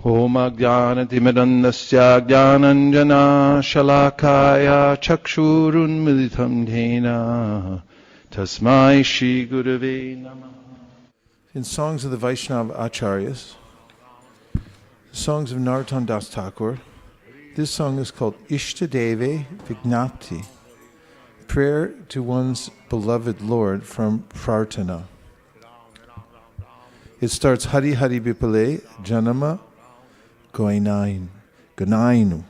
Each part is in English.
Om Ajnanatimidandasya Jnananjana Shalakaya Chakshurun Militam Dhena Tasmai Shri Gurave Namah. In songs of the Vaishnava Acharyas, songs of Narottama-dasa-thakura, this song is called Ishtadeve Vignapti, prayer to one's beloved Lord from Prarthana. It starts hari-hari-biphale, Janama, Goņāinu.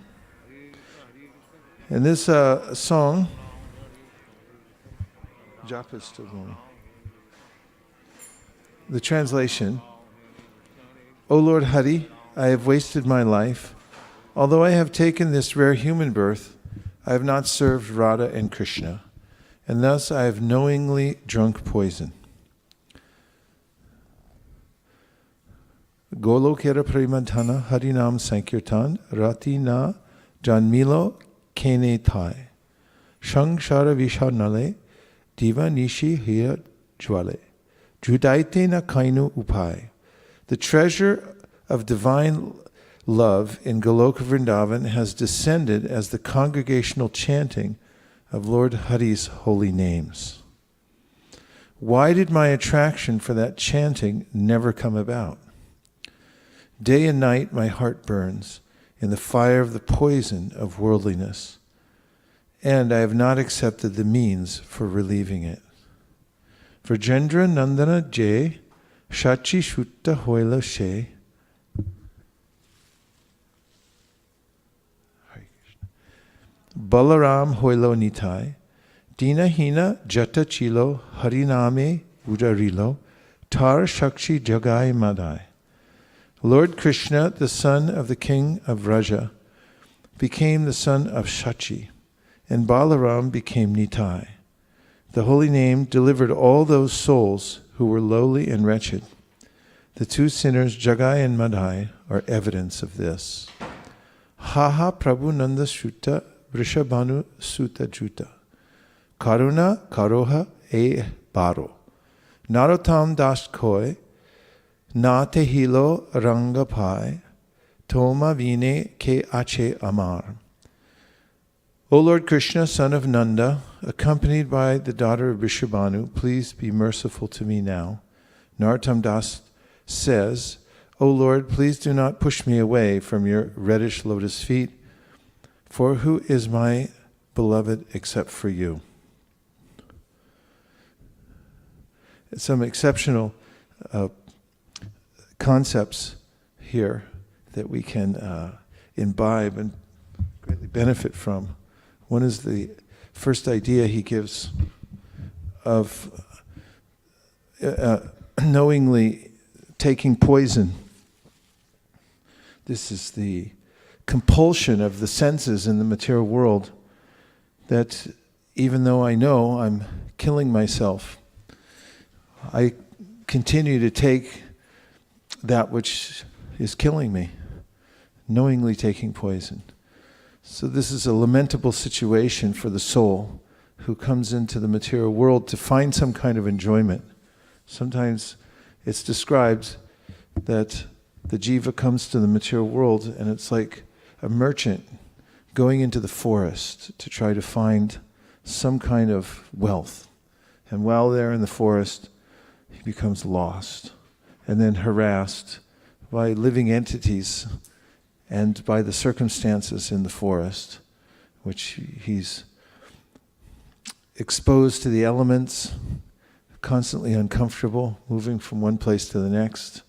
And this song, Japa is still going. The translation, O Lord Hari, I have wasted my life. Although I have taken this rare human birth, I have not served Radha and Krishna, and thus I have knowingly drunk poison. Golokera Premadhana Harinam Sankirtan Rati na Janmilo Kene Thai Shangshara Vishanale Diva Nishi Hiya Jwale Judaite na Kainu Upai. The treasure of divine love in Goloka Vrindavan has descended as the congregational chanting of Lord Hari's holy names. Why did my attraction for that chanting never come about? Day and night my heart burns in the fire of the poison of worldliness, and I have not accepted the means for relieving it. Vrajendra Nandana Jay Shachi Shutta Hoila She Balaram Hoilo Nitai Dina Hina Jata Chilo Hariname Udarilo Tar Shakshi Jagai Madai. Lord Krishna, the son of the king of Vraja, became the son of Shachi, and Balaram became Nitai. The holy name delivered all those souls who were lowly and wretched. The two sinners, Jagai and Madai, are evidence of this. Haha Prabhu Nanda Shuta Vrishabhanu Suta Juta Karuna Karoha E Baro Narottama-dasa-thakura Na tehilo rangapai Toma vine ke ache amar. O Lord Krishna, son of Nanda, accompanied by the daughter of Vrishabhanu, please be merciful to me now. Narottama-dasa says, O Lord, please do not push me away from your reddish lotus feet, for who is my beloved except for you? Some exceptional concepts here that we can imbibe and greatly benefit from. One is the first idea he gives of knowingly taking poison. This is the compulsion of the senses in the material world, that even though I know I'm killing myself, I continue to take that which is killing me, knowingly taking poison. So this is a lamentable situation for the soul who comes into the material world to find some kind of enjoyment. Sometimes it's described that the jiva comes to the material world and it's like a merchant going into the forest to try to find some kind of wealth. And while they're in the forest, he becomes lost and then harassed by living entities and by the circumstances in the forest, which he's exposed to the elements, constantly uncomfortable, moving from one place to the next,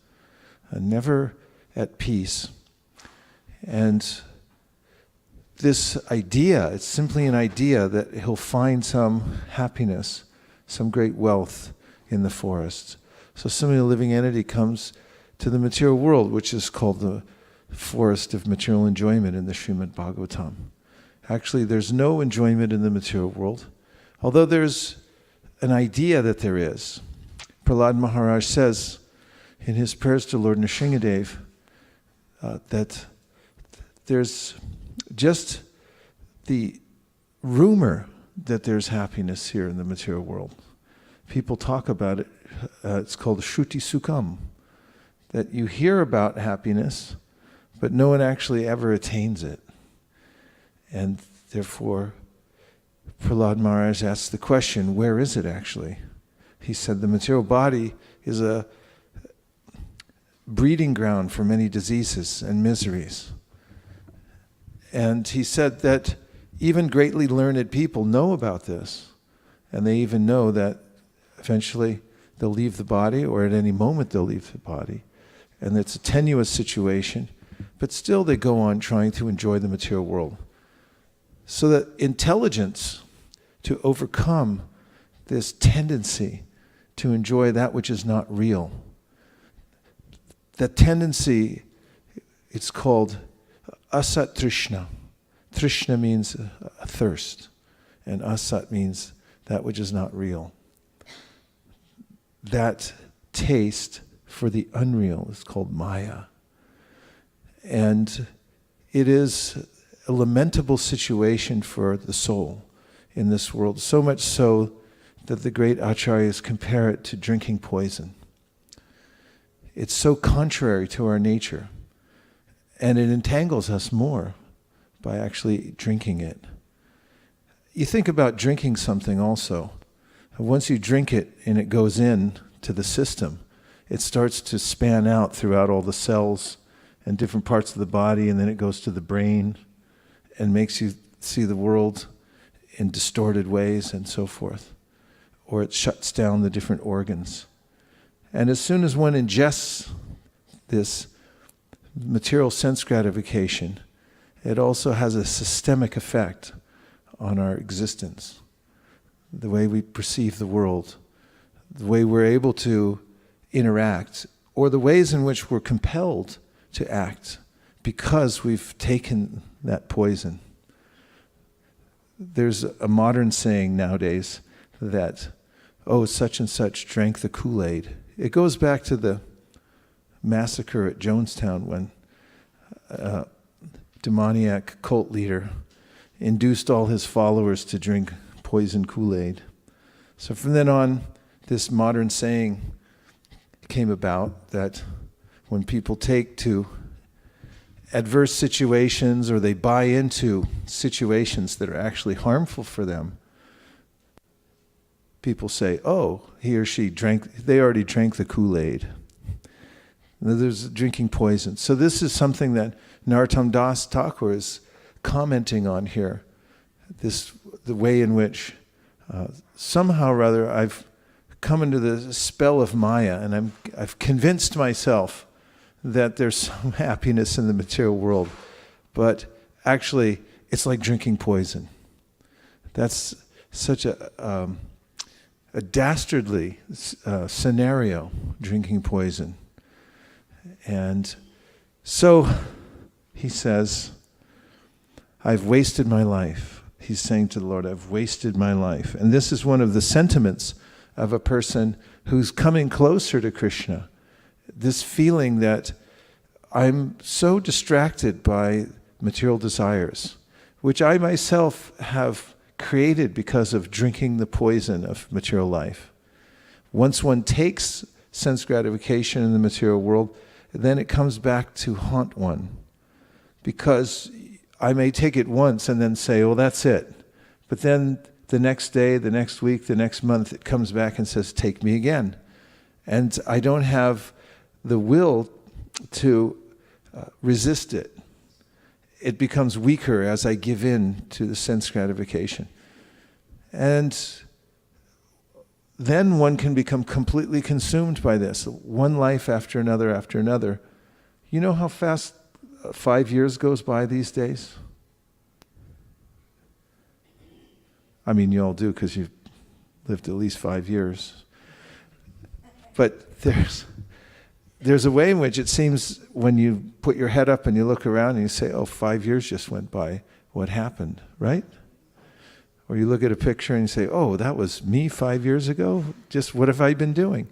and never at peace. And this idea, it's simply an idea that he'll find some happiness, some great wealth in the forest. So similarly, a living entity comes to the material world, which is called the forest of material enjoyment in the Srimad Bhagavatam. Actually, there's no enjoyment in the material world, although there's an idea that there is. Prahlad Maharaj says in his prayers to Lord Nrsingadev that there's just the rumor that there's happiness here in the material world. People talk about it. It's called Shruti Sukham, that you hear about happiness, but no one actually ever attains it. And therefore, Prahlad Maharaj asked the question, where is it actually? He said the material body is a breeding ground for many diseases and miseries. And he said that even greatly learned people know about this, and they even know that eventually they'll leave the body, or at any moment they'll leave the body, and it's a tenuous situation, but still they go on trying to enjoy the material world. So that intelligence to overcome this tendency to enjoy that which is not real, that tendency, it's called asat trishna. Trishna means a thirst, and asat means that which is not real. That taste for the unreal is called maya. And it is a lamentable situation for the soul in this world, so much so that the great acharyas compare it to drinking poison. It's so contrary to our nature, and it entangles us more by actually drinking it. You think about drinking something also. Once you drink it and it goes in to the system, it starts to span out throughout all the cells and different parts of the body, and then it goes to the brain and makes you see the world in distorted ways and so forth. Or it shuts down the different organs. And as soon as one ingests this material sense gratification, it also has a systemic effect on our existence, the way we perceive the world, the way we're able to interact, or the ways in which we're compelled to act because we've taken that poison. There's a modern saying nowadays that, oh, such and such drank the Kool-Aid. It goes back to the massacre at Jonestown when a demoniac cult leader induced all his followers to drink poison Kool-Aid. So from then on, this modern saying came about that when people take to adverse situations or they buy into situations that are actually harmful for them, people say, oh, he or she they already drank the Kool-Aid. There's drinking poison. So this is something that Narottama-dasa-thakura is commenting on here. The way in which somehow or other I've come into the spell of Maya, and I've convinced myself that there's some happiness in the material world, but actually it's like drinking poison. That's such a dastardly scenario, drinking poison. And so he says, I've wasted my life. He's saying to the Lord, I've wasted my life. And this is one of the sentiments of a person who's coming closer to Krishna. This feeling that I'm so distracted by material desires, which I myself have created because of drinking the poison of material life. Once one takes sense gratification in the material world, then it comes back to haunt one. Because I may take it once and then say, oh, that's it. But then the next day, the next week, the next month, it comes back and says, take me again. And I don't have the will to resist it. It becomes weaker as I give in to the sense gratification. And then one can become completely consumed by this, one life after another after another. You know how fast 5 years goes by these days? I mean, you all do because you've lived at least 5 years. But there's a way in which it seems when you put your head up and you look around and you say, oh, 5 years just went by. What happened, right? Or you look at a picture and you say, oh, that was me 5 years ago? Just what have I been doing?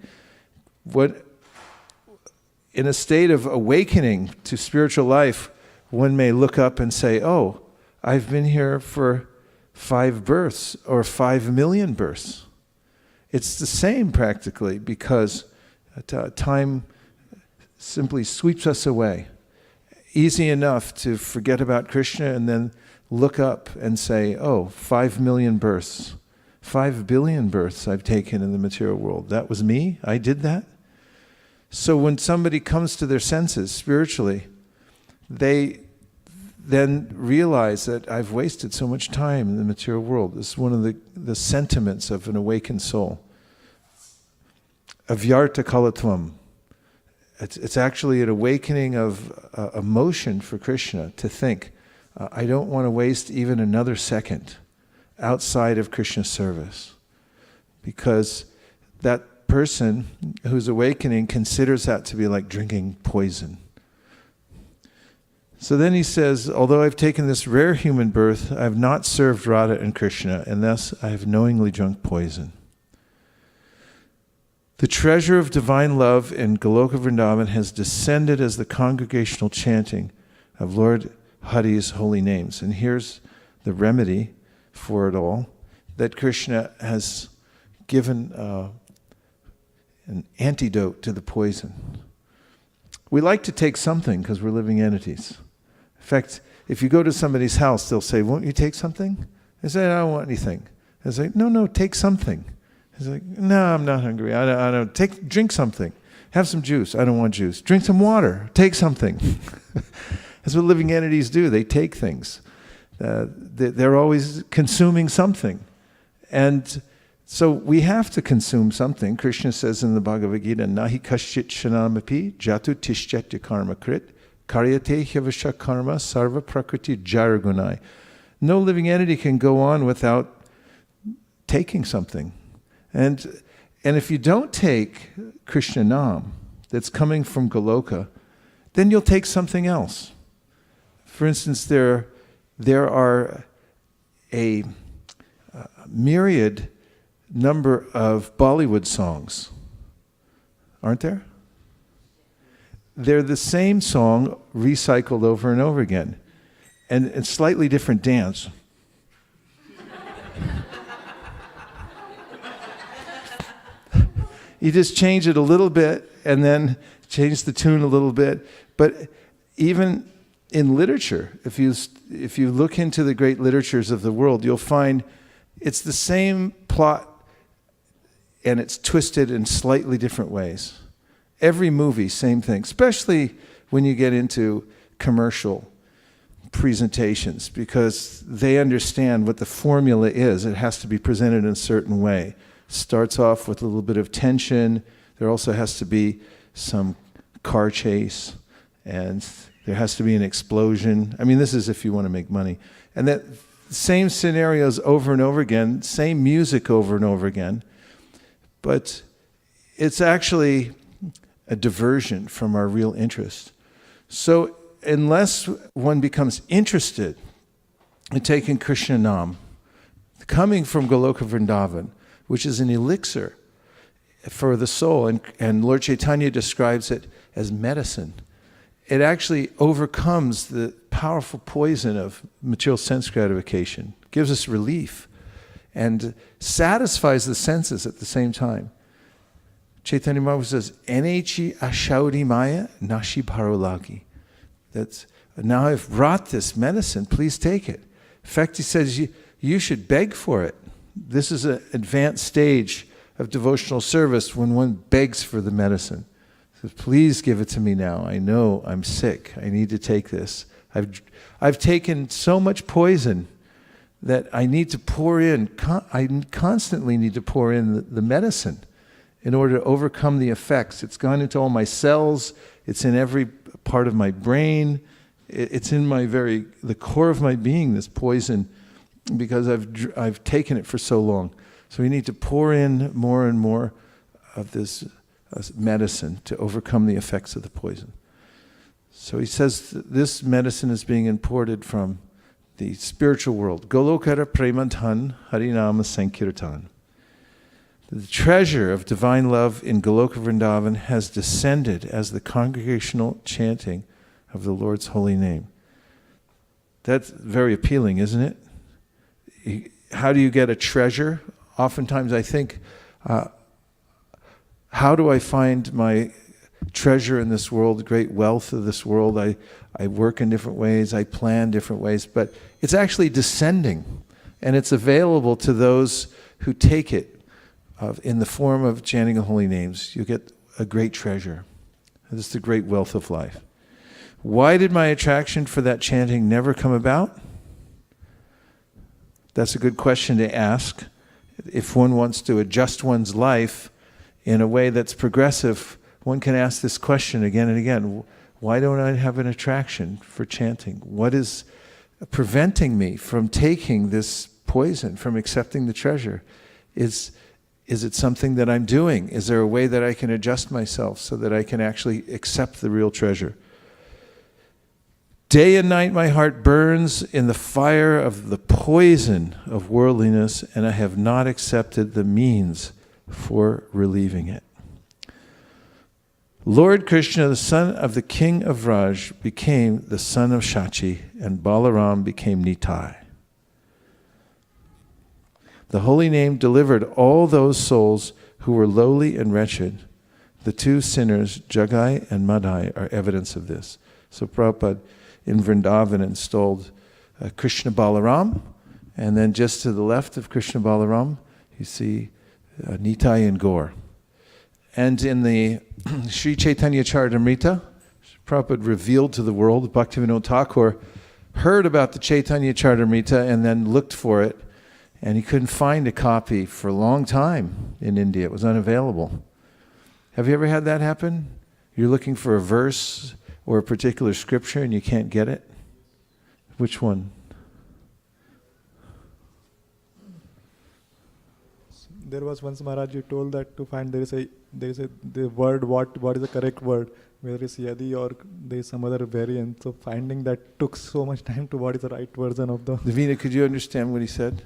In a state of awakening to spiritual life, one may look up and say, oh, I've been here for 5 births or 5 million births. It's the same practically because time simply sweeps us away. easy enough to forget about Krishna and then look up and say, oh, 5 million births, 5 billion births I've taken in the material world. That was me? I did that? So when somebody comes to their senses spiritually, they then realize that I've wasted so much time in the material world. This is one of the sentiments of an awakened soul. Avyarta kalatvam. It's actually an awakening of emotion for Krishna to think, I don't want to waste even another second outside of Krishna's service. Because that person who's awakening considers that to be like drinking poison. So then he says, although I've taken this rare human birth, I have not served Radha and Krishna, and thus I have knowingly drunk poison. The treasure of divine love in Goloka Vrindavan has descended as the congregational chanting of Lord Hari's holy names. And here's the remedy for it all, that Krishna has given an antidote to the poison. We like to take something because we're living entities. In fact, if you go to somebody's house, they'll say, won't you take something? They say, I don't want anything. They say, no, take something. He's like, no, I'm not hungry. I don't. Drink something. Have some juice. I don't want juice. Drink some water. Take something. That's what living entities do. They take things. They're always consuming something. And so we have to consume something. Krishna says in the Bhagavad Gita, Nahi kaschit shanamapi jatu tishchatya karma krit karyate hyavasha karma sarva prakriti jaragunai. No living entity can go on without taking something. And if you don't take Krishna Nam that's coming from Goloka, then you'll take something else. For instance, there are a myriad number of Bollywood songs, aren't there? They're the same song recycled over and over again, and slightly different dance. You just change it a little bit and then change the tune a little bit. But even in literature, if you look into the great literatures of the world, you'll find it's the same plot and it's twisted in slightly different ways. Every movie, same thing, especially when you get into commercial presentations, because they understand what the formula is. It has to be presented in a certain way. Starts off with a little bit of tension. There also has to be some car chase, and there has to be an explosion. I mean, this is if you want to make money. And that same scenarios over and over again, same music over and over again, but it's actually a diversion from our real interest. So unless one becomes interested in taking Krishna Nam, coming from Goloka Vrindavan, which is an elixir for the soul, and Lord Chaitanya describes it as medicine. It actually overcomes the powerful poison of material sense gratification, gives us relief, and satisfies the senses at the same time. Chaitanya Mahaprabhu says, Enechi ashauri maya nashi bharolagi. That's, now I've brought this medicine, please take it. In fact, he says, you should beg for it. This is an advanced stage of devotional service when one begs for the medicine. He says, please give it to me now. I know I'm sick. I need to take this. I've taken so much poison that I need to pour in. I constantly need to pour in the medicine in order to overcome the effects. It's gone into all my cells. It's in every part of my brain. It's in the core of my being, this poison, because I've taken it for so long. So we need to pour in more and more of this medicine to overcome the effects of the poison. So he says this medicine is being imported from the spiritual world. Golokara Premantan Harinama Sankirtan. The treasure of divine love in Goloka Vrindavan has descended as the congregational chanting of the Lord's holy name. That's very appealing, isn't it? How do you get a treasure? Oftentimes I think, how do I find my treasure in this world, the great wealth of this world. I work in different ways, I plan different ways, but it's actually descending, and it's available to those who take it in the form of chanting the holy names. You get a great treasure. This is the great wealth of life. Why did my attraction for that chanting never come about? That's a good question to ask. If one wants to adjust one's life in a way that's progressive, one can ask this question again and again. Why don't I have an attraction for chanting? What is preventing me from taking this poison, from accepting the treasure? Is it something that I'm doing? Is there a way that I can adjust myself so that I can actually accept the real treasure? Day and night my heart burns in the fire of the poison of worldliness, and I have not accepted the means for relieving it. Lord Krishna, the son of the king of Vraj, became the son of Shachi, and Balaram became Nitai. The holy name delivered all those souls who were lowly and wretched. The two sinners, Jagai and Madhai, are evidence of this. So Prabhupada in Vrindavan installed Krishna Balaram, and then just to the left of Krishna Balaram, you see Nitai and Gaur. And in the Sri Chaitanya Charitamrita, Prabhupada revealed to the world, Bhaktivinoda Thakur heard about the Chaitanya Charitamrita and then looked for it, and he couldn't find a copy for a long time in India. It was unavailable. Have you ever had that happen? You're looking for a verse or a particular scripture and you can't get it? Which one? There was once Maharaj, you told that to find there is the word, what is the correct word, whether it's yadi or there is some other variant. So finding that took so much time to what is the right version of the. Navina, could you understand what he said?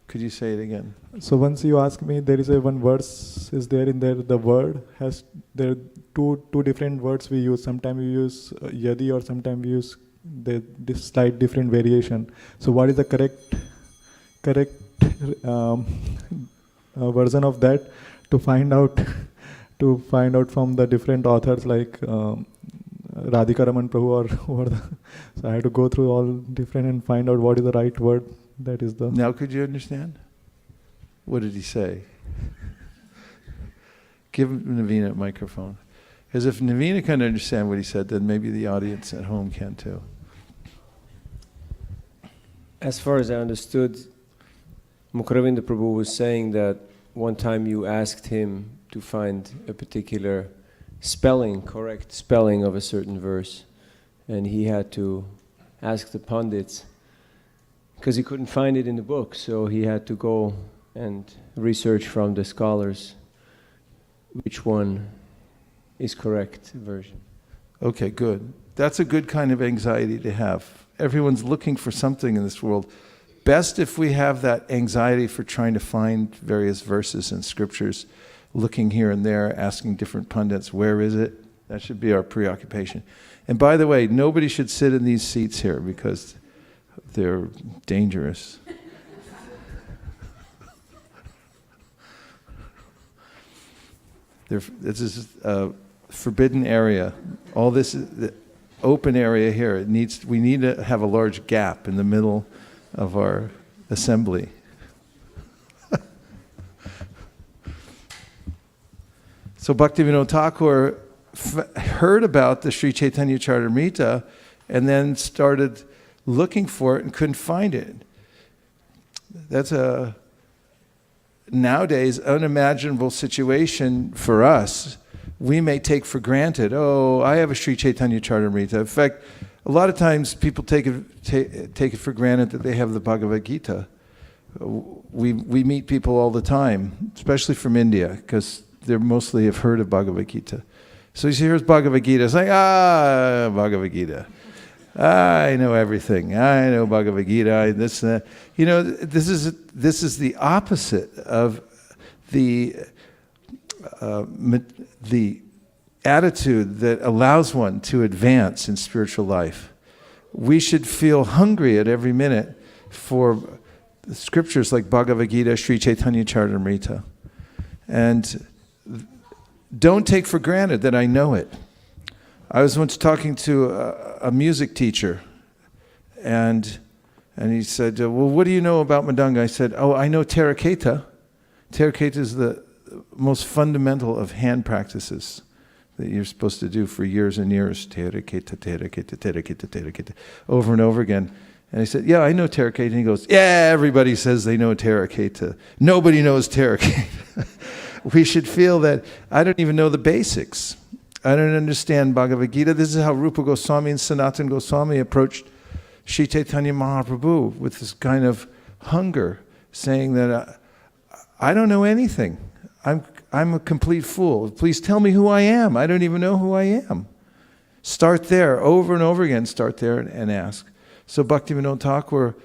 Could you say it again? So once you asked me, there is a one verse is there in there. The word has there two different words we use. Sometimes we use yadi, or sometimes we use this slight different variation. So what is the correct version of that to find out from the different authors like Radhika Raman Prabhu or so I had to go through all different and find out what is the right word. That is the. Now could you understand? What did he say? Give Navina a microphone. Because if Navina can understand what he said, then maybe the audience at home can too. As far as I understood, Mukuravinda Prabhu was saying that one time you asked him to find a particular correct spelling of a certain verse, and he had to ask the Pandits, because he couldn't find it in the book, so he had to go and research from the scholars which one is correct version. Okay, good. That's a good kind of anxiety to have. Everyone's looking for something in this world. Best if we have that anxiety for trying to find various verses and scriptures, looking here and there, asking different pundits, where is it? That should be our preoccupation. And by the way, nobody should sit in these seats here because they're dangerous. This is a forbidden area. All this is the open area here. We need to have a large gap in the middle of our assembly. So Bhaktivinoda Thakur heard about the Sri Chaitanya Charitamrita and then started looking for it and couldn't find it. That's a nowadays unimaginable situation for us. We may take for granted, oh, I have a Sri Chaitanya Charitamrita. In fact, a lot of times people take it for granted that they have the Bhagavad Gita. We meet people all the time, especially from India, because they mostly have heard of Bhagavad Gita. So you see, here's Bhagavad Gita. It's like, Bhagavad Gita. I know everything. I know Bhagavad Gita. This and that. You know, this is the opposite of the attitude that allows one to advance in spiritual life. We should feel hungry at every minute for scriptures like Bhagavad Gita, Sri Chaitanya Charitamrita. And don't take for granted that I know it. I was once talking to a music teacher, and he said, well, what do you know about Mridanga? I said, oh, I know Teraketa. Teraketa is the most fundamental of hand practices that you're supposed to do for years and years. Teraketa, Teraketa, Teraketa, Teraketa, over and over again. And I said, yeah, I know Teraketa. And he goes, yeah, everybody says they know Teraketa. Nobody knows Teraketa. We should feel that I don't even know the basics. I don't understand Bhagavad Gita. This is how Rupa Goswami and Sanatana Goswami approached Sri Chaitanya Mahaprabhu, with this kind of hunger, saying that I don't know anything. I'm a complete fool. Please tell me who I am. I don't even know who I am. Start there, over and over again, start there and ask. So Bhaktivinoda Thakur,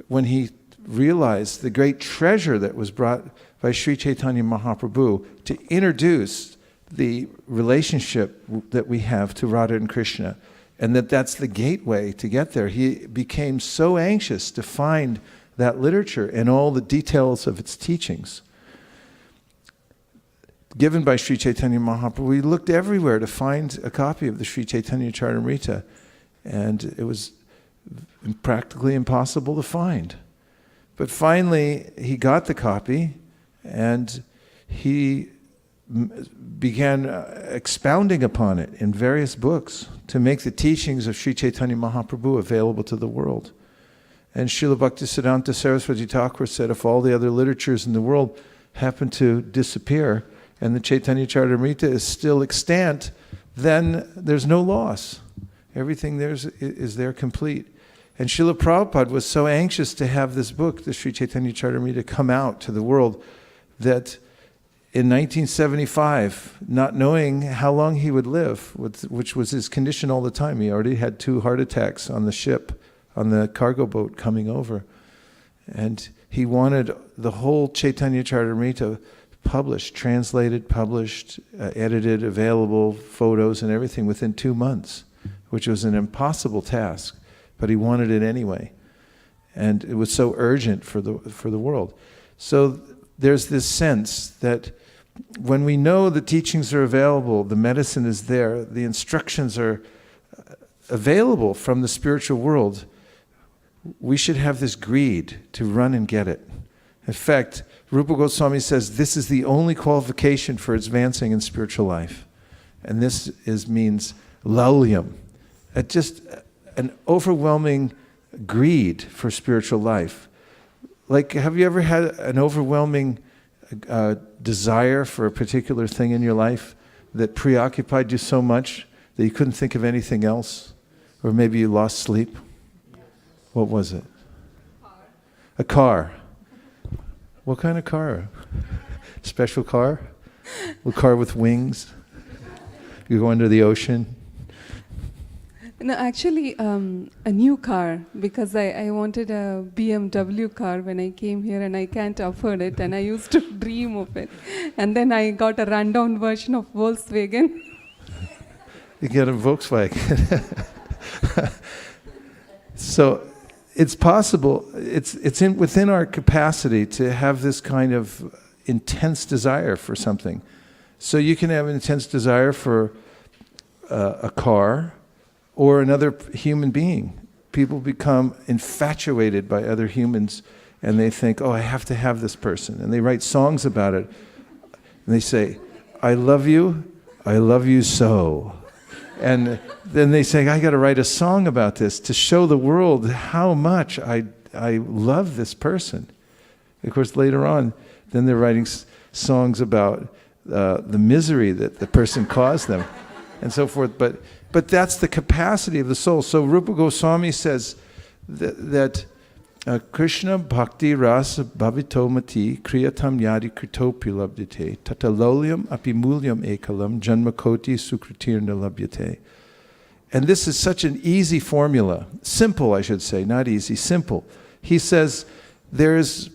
when he realized the great treasure that was brought by Sri Chaitanya Mahaprabhu to introduce the relationship that we have to Radha and Krishna, and that's the gateway to get there, he became so anxious to find that literature and all the details of its teachings given by Sri Chaitanya Mahaprabhu. We looked everywhere to find a copy of the Sri Chaitanya Charitamrita, and it was practically impossible to find. But finally, he got the copy, and he began expounding upon it in various books to make the teachings of Sri Chaitanya Mahaprabhu available to the world. And Srila Bhaktisiddhanta Saraswati Thakur said, if all the other literatures in the world happen to disappear and the Chaitanya Charitamrita is still extant, then there's no loss. Everything there is there complete. And Srila Prabhupada was so anxious to have this book, the Sri Chaitanya Charitamrita, come out to the world, that in 1975, not knowing how long he would live, which was his condition all the time, he already had 2 heart attacks on the ship, on the cargo boat coming over. And he wanted the whole Chaitanya Charitamrita published, translated, published, edited, available, photos and everything within 2 months, which was an impossible task, but he wanted it anyway. And it was so urgent for the world. So there's this sense that when we know the teachings are available, the medicine is there, the instructions are available from the spiritual world, we should have this greed to run and get it. In fact, Rupa Goswami says this is the only qualification for advancing in spiritual life. And this means laulyam. Just an overwhelming greed for spiritual life. Like, have you ever had an overwhelming desire for a particular thing in your life that preoccupied you so much that you couldn't think of anything else? Or maybe you lost sleep? What was it? A car. What kind of car? Special car? A car with wings? You go under the ocean? No, actually, a new car, because I wanted a BMW car when I came here and I can't afford it, and I used to dream of it. And then I got a rundown version of Volkswagen. You get a Volkswagen. So it's possible, it's within our capacity to have this kind of intense desire for something. So you can have an intense desire for a car, or another human being. People become infatuated by other humans, and they think, oh, I have to have this person. And they write songs about it. And they say, I love you so. And then they say, I got to write a song about this to show the world how much I love this person. Of course, later on, then they're writing songs about the misery that the person caused them, and so forth. But that's the capacity of the soul. So Rupa Goswami says that Krishna bhakti rasa bhavito mati kriyatam yadi kritopi labdhite tatalolyam apimulyam ekalam janmakoti sukritirna labdhite. And this is such an easy formula. Simple, I should say, not easy, simple. He says there's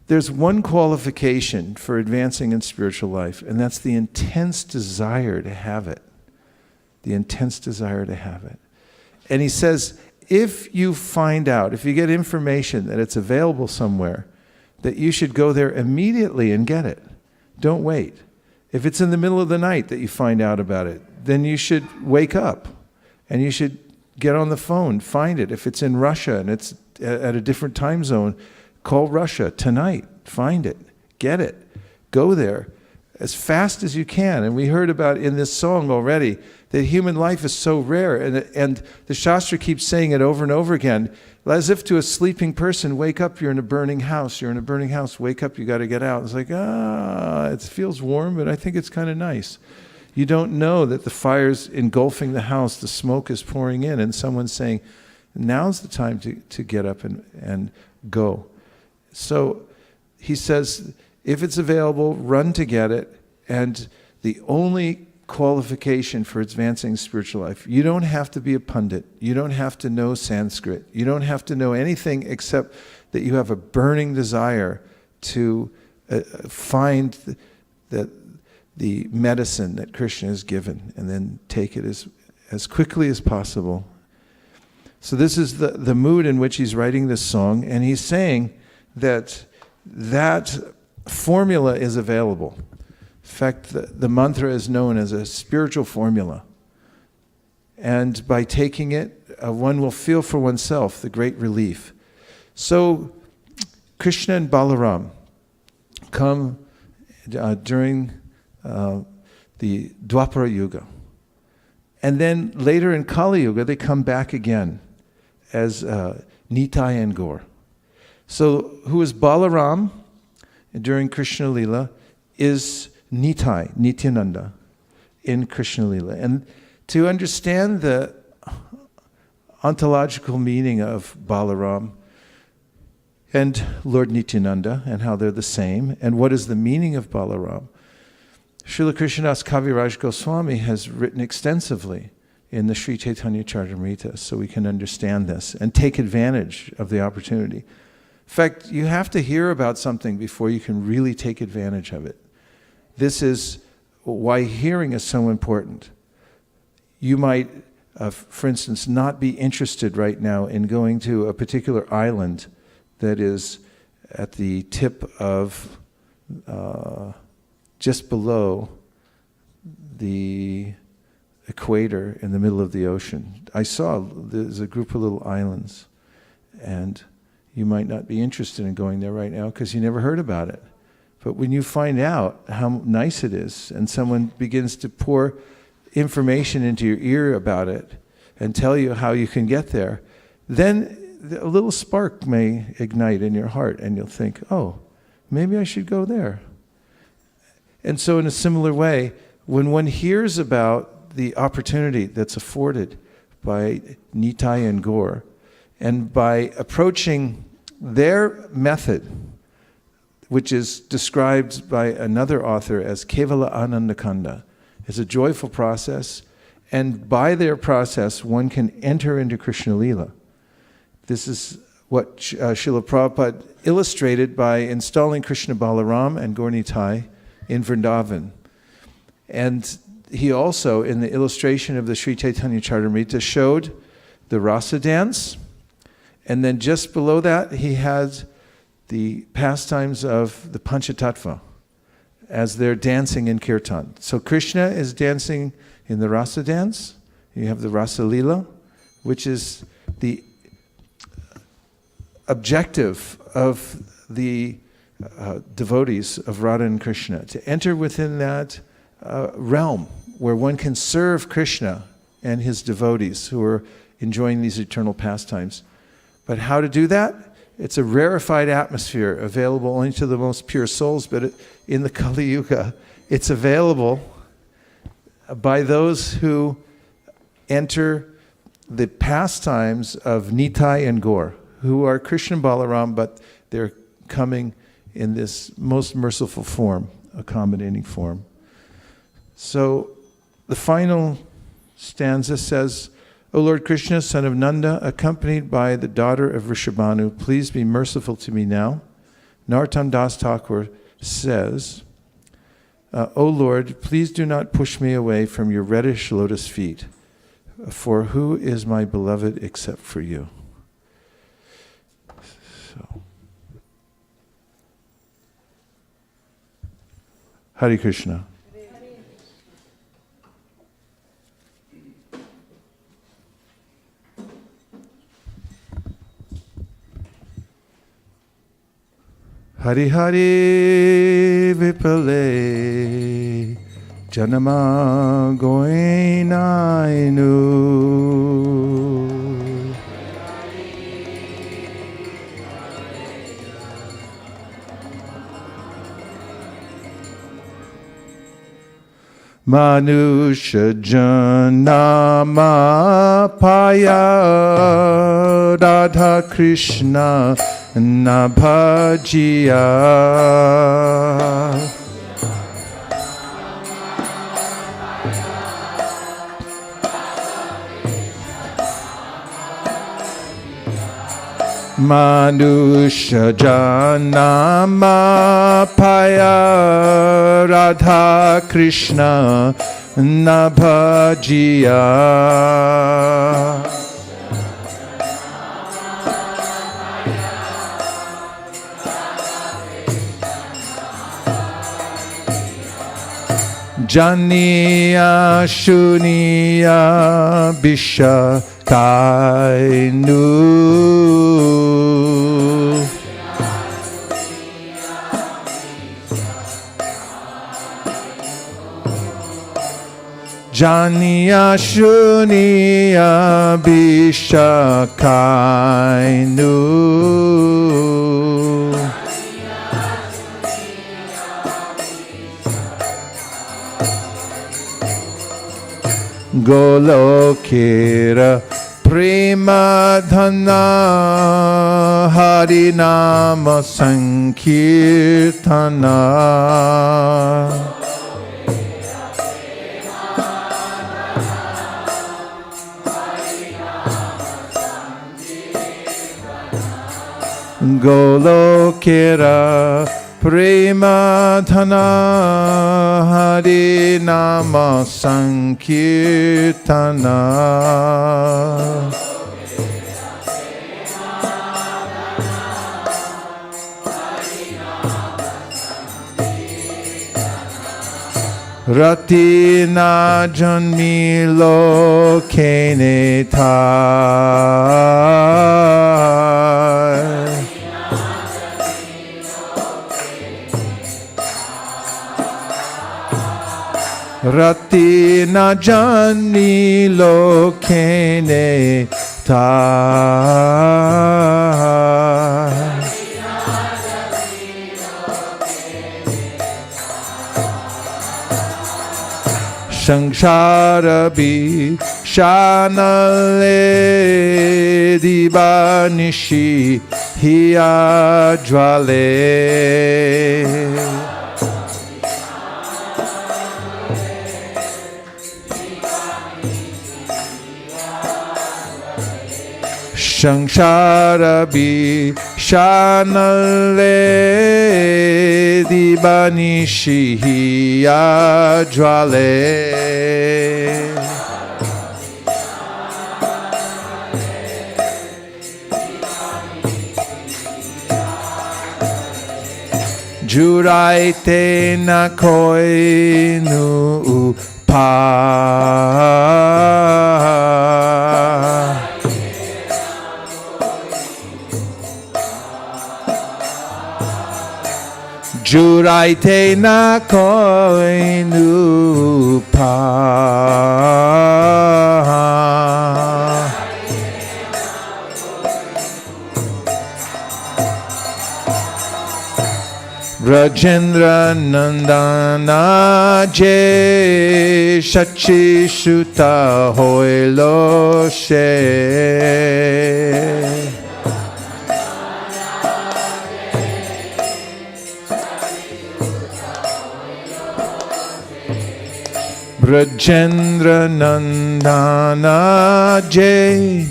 one qualification for advancing in spiritual life, and that's the intense desire to have it. The intense desire to have it. And he says, if you find out, if you get information that it's available somewhere, that you should go there immediately and get it. Don't wait. If it's in the middle of the night that you find out about it, then you should wake up and you should get on the phone, find it. If it's in Russia and it's at a different time zone, call Russia tonight, find it, get it, go there as fast as you can. And we heard about in this song already that human life is so rare, and the Shastra keeps saying it over and over again, as if to a sleeping person, wake up, you're in a burning house, wake up, you got to get out. It's like, it feels warm, but I think it's kind of nice. You don't know that the fire's engulfing the house, the smoke is pouring in, and someone's saying, now's the time to get up and go. So he says, if it's available, run to get it. And the only qualification for advancing spiritual life, you don't have to be a pundit. You don't have to know Sanskrit. You don't have to know anything except that you have a burning desire to find the medicine that Krishna has given and then take it as quickly as possible. So this is the mood in which he's writing this song, and he's saying that formula is available. In fact, the mantra is known as a spiritual formula. And by taking it, one will feel for oneself the great relief. So Krishna and Balaram come during the Dwapara Yuga. And then later in Kali Yuga, they come back again as Nitai and Gaur. So who is Balaram during Krishna Lila is Nitai, Nityananda, in Krishna Lila. And to understand the ontological meaning of Balaram and Lord Nityananda and how they're the same, and what is the meaning of Balaram, Srila Krishnadas Kaviraj Goswami has written extensively in the Sri Chaitanya Charitamrita, so we can understand this and take advantage of the opportunity. In fact, you have to hear about something before you can really take advantage of it. This is why hearing is so important. You might, for instance, not be interested right now in going to a particular island that is at the tip of, just below the equator in the middle of the ocean. I saw there's a group of little islands, and you might not be interested in going there right now because you never heard about it. But when you find out how nice it is, and someone begins to pour information into your ear about it and tell you how you can get there, then a little spark may ignite in your heart, and you'll think, oh, maybe I should go there. And so in a similar way, when one hears about the opportunity that's afforded by Nitai and Gaur, and by approaching their method, which is described by another author as Kevala Anandakanda, is a joyful process, and by their process one can enter into Krishna Lila. This is what Srila Prabhupada illustrated by installing Krishna Balaram and Gaur Nitai in Vrindavan. And he also, in the illustration of the Sri Chaitanya Charitamrita, showed the rasa dance, and then just below that he had the pastimes of the Panchatattva as they're dancing in kirtan. So Krishna is dancing in the rasa dance. You have the rasa lila, which is the objective of the devotees of Radha and Krishna, to enter within that realm where one can serve Krishna and his devotees who are enjoying these eternal pastimes. But how to do that? It's a rarefied atmosphere available only to the most pure souls, but in the Kali Yuga, it's available by those who enter the pastimes of Nitai and Gaur, who are Krishna and Balaram, but they're coming in this most merciful form, accommodating form. So the final stanza says, O Lord Krishna, son of Nanda, accompanied by the daughter of Rishabhanu, please be merciful to me now. Narottama-dasa-thakura says, O Lord, please do not push me away from your reddish lotus feet, for who is my beloved except for you? So, Hare Krishna. hari-hari-biphale Janama Gońāinu. Manusha Janama Paya Radha Krishna Nabhajiya. Manusha Janama Paya Radha Krishna Nabhajiya. Janiya Shuniya Bisha Gońāinu. Janiya Shuniya Bisha Goņāinu. Golokera Premadhana Harinama-sankirtana. Golokera Premadhana Harinama-sankirtana. Ratina janmi lokene thai. Ratina janmi lokene thai. Sangsara-bi shanale dibanishi hiyajvale. Sangsara-bi shanale dibanishi hiyajvale. Juraite na koinu upa. Juraite na koinu pa. Rajendra Nandana Je Shachi Shuta Hoilo She. Rajendra Nandana Je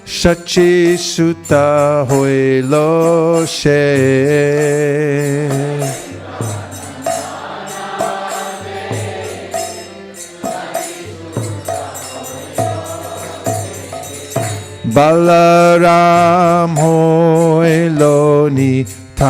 Shachi Sutta Hoilo She. Balaram Hoilo Ni Thai.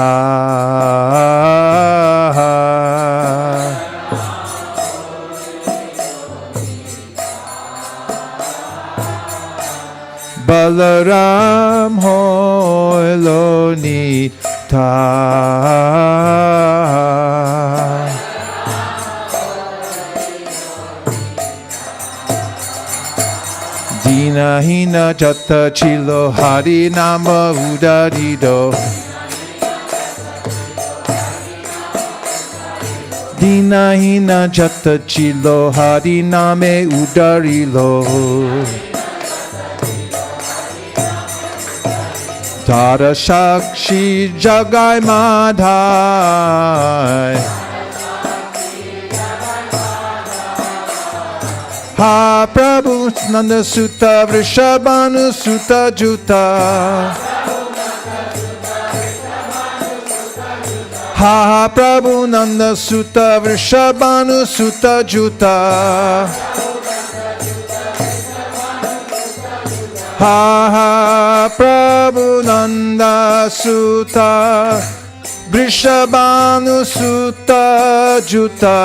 Balaram Hoilo Ni juta. Dina hina jata chilo hari nama udarido. Dina hina jata chilo hari name udarilo. Tara Shakshi Jagai Madhai. Ha Prabhu Nanda Sutta Vrishabhanu Sutta Juta. Ha Prabhu Nanda Sutta Vrishabhanu Sutta Juta. Ha Prabhu Nanda Sutta Vrishabhanu Sutta Juta.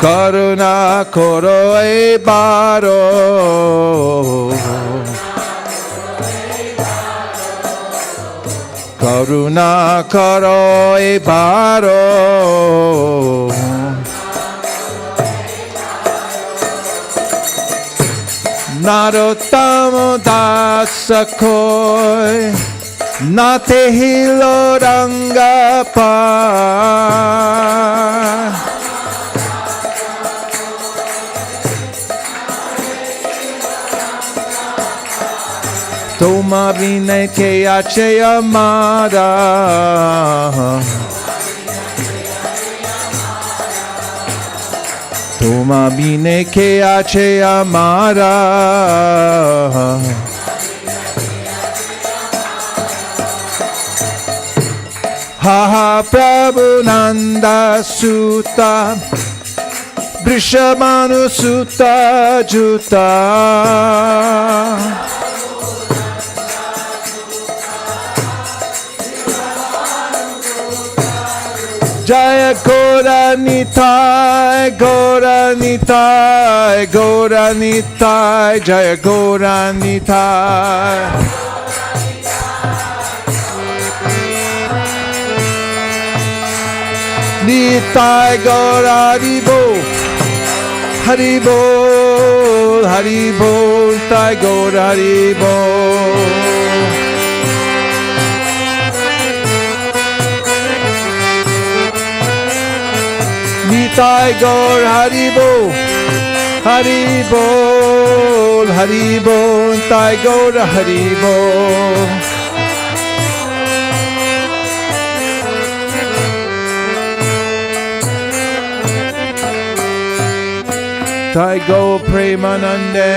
Karuna koro e baro. Karuna karo e baro. Narottama-dasa-thakura Nate hilo ranga pa. Toma vine che ace amara. Toma vine che ace amara. Ha Prabhu Nanda Sutta Vrishabhanu Sutta Juta. Jaya Gońāinu, Gońāinu, Goņāinu, Jaya Goņāinu. Nitai Gaur Haribol, Haribol, Haribol, Tai Gaur Haribol. Nitai Gaur Haribol, Haribol, Haribol, Tai Gaur Haribol. Tai Gaur Premanande.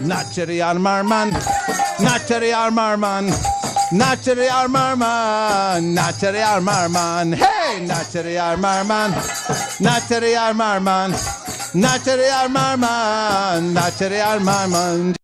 Nachari Armarman, Nachari Armarman. Nachari Armarman, Nachari Armarman, hey, Nachari Armarman, Nachari Armarman, Nachari Armarman, Nachari Armarman.